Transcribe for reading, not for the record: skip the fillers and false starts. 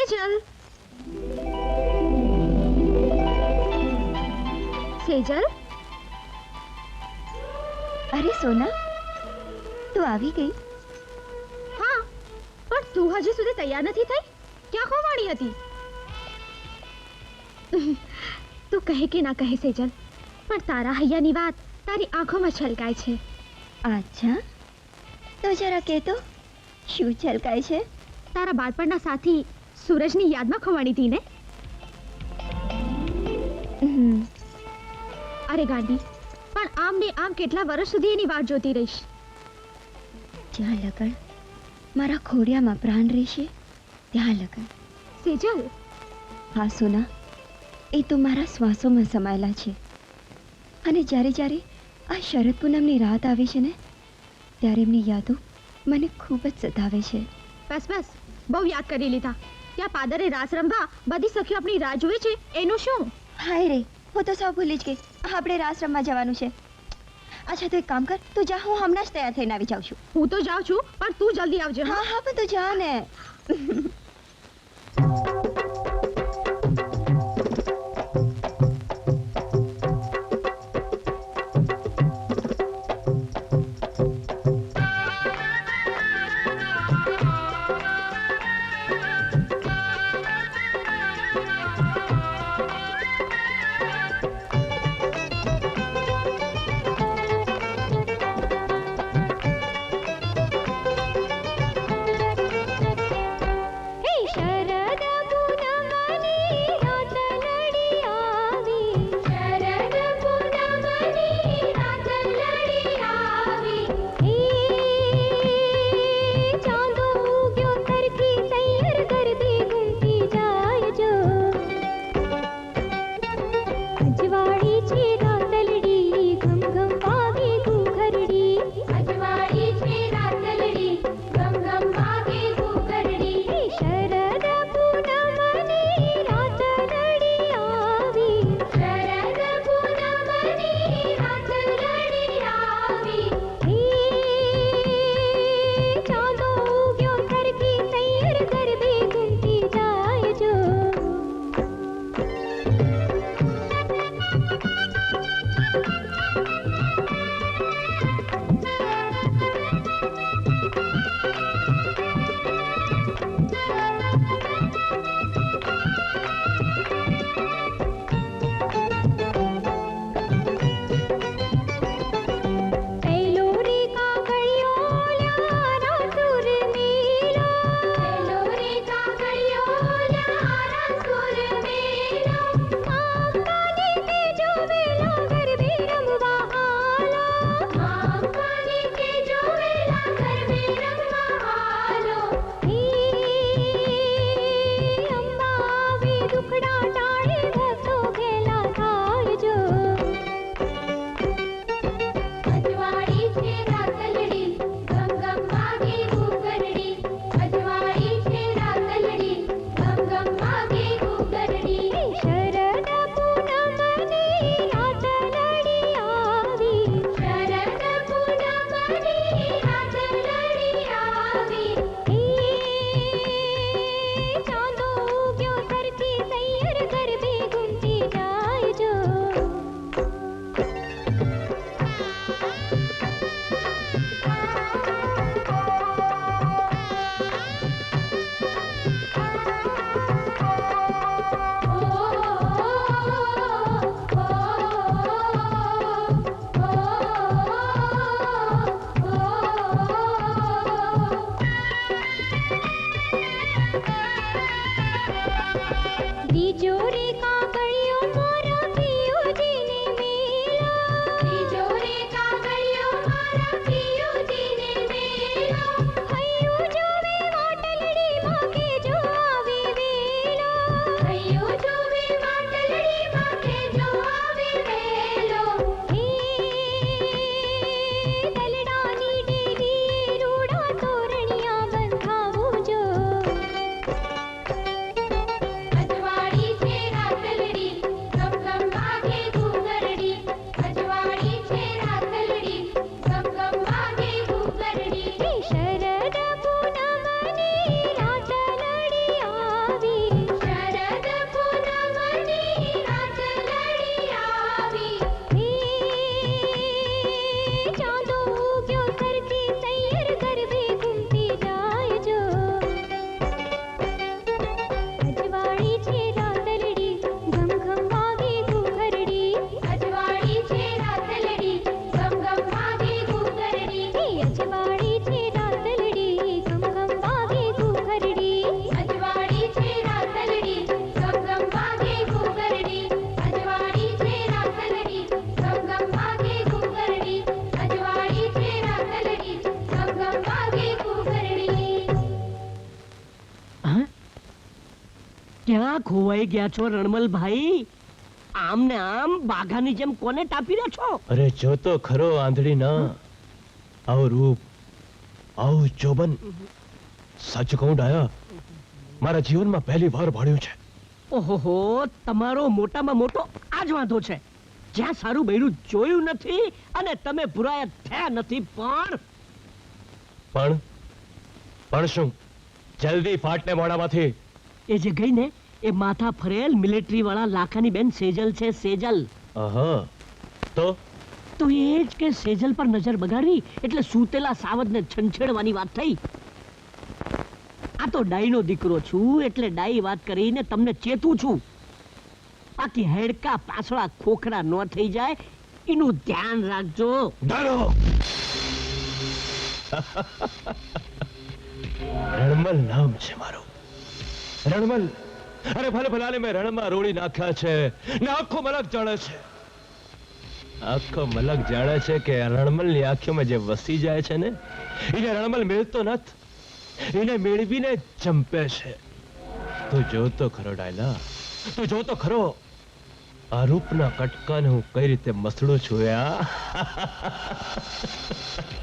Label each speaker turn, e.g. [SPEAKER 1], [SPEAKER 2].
[SPEAKER 1] सेजल सेजल
[SPEAKER 2] अरे सोना તું આવી ગઈ?
[SPEAKER 1] હા પણ તું હજી સુધી તૈયાર નથી થઈ? ક્યાં ખોવાણી હતી? તું કહે કે ના કહે સેજલ, પણ તારા હૈયાની વાત તારી આંખોમાં છલકાય છે.
[SPEAKER 2] અચ્છા તો જરા કે તો શું છલકાય છે?
[SPEAKER 1] તારા બાળપણના સાથી સૂરજની યાદમાં ખોવાણી હતી ને? અરે ગાંડી, પણ આમ ને આમ કેટલા વર્ષ સુધી એની વાટ જોતી રહીશ?
[SPEAKER 2] જ્યાં લગન મારા ખોડિયામાં પ્રાણ રહેશે ત્યાં લગન.
[SPEAKER 1] સેજલ
[SPEAKER 2] હા સોના, એ તો મારા શ્વાસોમાં સમાયેલા છે. અને જ્યારે જ્યારે આ શરદ પૂનમની રાત આવે છે ને, ત્યારે એમની યાદો મને ખૂબ જ સતાવે છે.
[SPEAKER 1] બસ બસ, બહુ યાદ કરી લીધા. ત્યાં પાદરે રાસ રમવા બધી સખીઓ આપણી રાહ જુએ છે, એનું શું?
[SPEAKER 2] હાય રે, હું તો સૌ ભૂલી જ ગઈ. આપણે રાસ રમવા જવાનું છે. અચ્છા તું એક કામ કર, તું જા, હું હમણાં જ તૈયાર થઈને આવી જાઉં છું.
[SPEAKER 1] હું તો જાઉં છું, પણ તું જલ્દી આવજે.
[SPEAKER 2] હા હા પણ તું જા ને.
[SPEAKER 3] ક્યાં ખોવાઈ ગયા છો રણમલભાઈ? આમ ને આમ બાઘાની જેમ કોને ટાપી રહ્યા છો?
[SPEAKER 4] અરે જો તો ખરો આંધળી ના, આવું રૂપ, આવું જોબન, સચ કહું ડાયા, મારા જીવનમાં પહેલી વાર ભાળ્યું છે.
[SPEAKER 3] ઓહોહો, તમારો મોટામાં મોટો આ જ વાંધો છે. જ્યાં સારું બૈરું જોયું નથી અને તમે પુરાયા થયા નથી.
[SPEAKER 4] પણ શું? જલ્દી ફાટને મોઢામાંથી.
[SPEAKER 3] એ જે ગઈ ને એ માથા ફરેલ મિલિટરી વાળા લાખાની બેન સેજલ છે, સેજલ.
[SPEAKER 4] આહા, તો
[SPEAKER 3] એ જ કે સેજલ પર નજર બગાડી એટલે સૂતેલા સાવજને છંછેડવાની વાત થઈ. આ તો ડાઈનો દીકરો છું એટલે ડાઈ વાત કરીને તમને ચેતું છું. બાકી હેડકા પાછળા ખોખરા ન થઈ જાય એનું ધ્યાન રાખજો.
[SPEAKER 4] ડાલો. રણમલ નામ છે મારું, રણમલ. અરે ભલે ભલાને મેં રણમાં રોળી નાખ્યા છે ને આખો મલક જાણે છે, આખો મલક જાણે છે કે રણમલની આંખોમાં જે વસી જાય છે ને એને રણમલ મેળતો નથ, એને મેળવીને ચંપે છે. તું જોતો ખરો ડાયલા, તું જોતો ખરો આ રૂપના કટકાને હું કઈ રીતે મસળું છું.